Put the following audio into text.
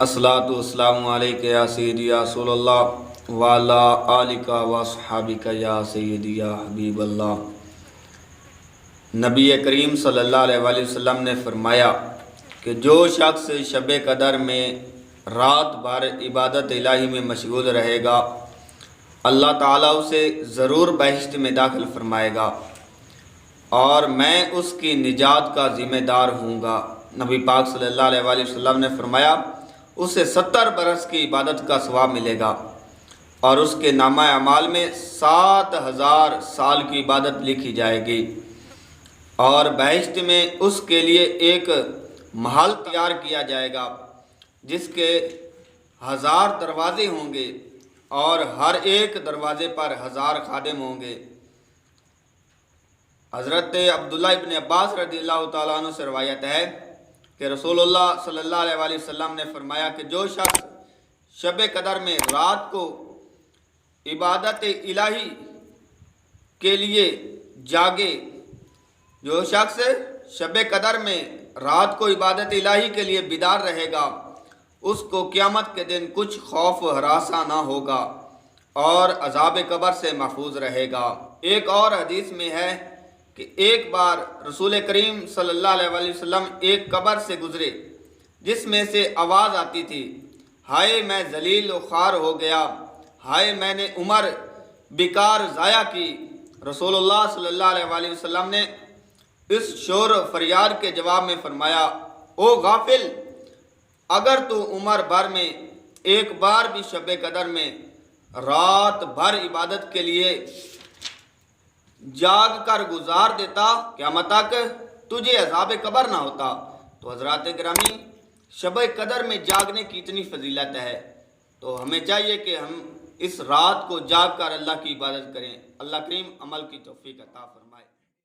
अस्सलातु वस्सलामु अलैका या सय्यदी या रसूलल्लाह व अला आलिका व अस्हाबिका या सय्यदी या हबीबल्लाह। नबी करीम सल्लल्लाहु अलैहि वसल्लम ने फरमाया कि जो शख्स शब कदर में रात भर इबादत इलाही में मशगूल रहेगा, अल्लाह ताला उसे ज़रूर बहिश्त में दाखिल फरमाएगा और मैं उसकी निजात का ज़िम्मेदार हूँगा। नबी पाक सल्लल्लाहु अलैहि वसल्लम ने फरमाया उसे 70 बरस की इबादत का सवाब मिलेगा और उसके नामा अमाल में 7000 साल की इबादत लिखी जाएगी और बहिश्त में उसके लिए एक महल तैयार किया जाएगा जिसके 1000 दरवाजे होंगे और हर एक दरवाजे पर 1000 खादिम होंगे। हज़रत अब्दुल्लाह इब्न अब्बास रज़ियल्लाहु ताला अन्हु से रवायत है कि रसूलुल्लाह सल्लल्लाहु अलैहि वसल्लम ने फरमाया कि जो शख्स शब कदर में रात को इबादत इलाही के लिए जागे, जो शख्स शब कदर में रात को इबादत इलाही के लिए बिदार रहेगा, उसको क़यामत के दिन कुछ खौफ हरासा ना होगा और अज़ाब कब्र से महफूज रहेगा। एक और हदीस में है कि एक बार रसूल करीम सल्लल्लाहु अलैहि वसल्लम एक कब्र से गुजरे जिसमें से आवाज़ आती थी, हाय मैं जलील व ख़ार हो गया, हाय मैंने उम्र बेकार ज़ाया की। रसूलुल्लाह सल्लल्लाहु अलैहि वसल्लम ने इस शोर फरियाद के जवाब में फरमाया, ओ गाफिल, अगर तू उम्र भर में एक बार भी शब कदर में रात भर इबादत के लिए जाग कर गुजार देता, क़यामत तक तुझे अज़ाब कब्र ना होता। तो हज़रात गिरामी, शब कदर में जागने की इतनी फजीलत है तो हमें चाहिए कि हम इस रात को जाग कर अल्लाह की इबादत करें। अल्लाह करीम अमल की तौफीक अता फरमाए।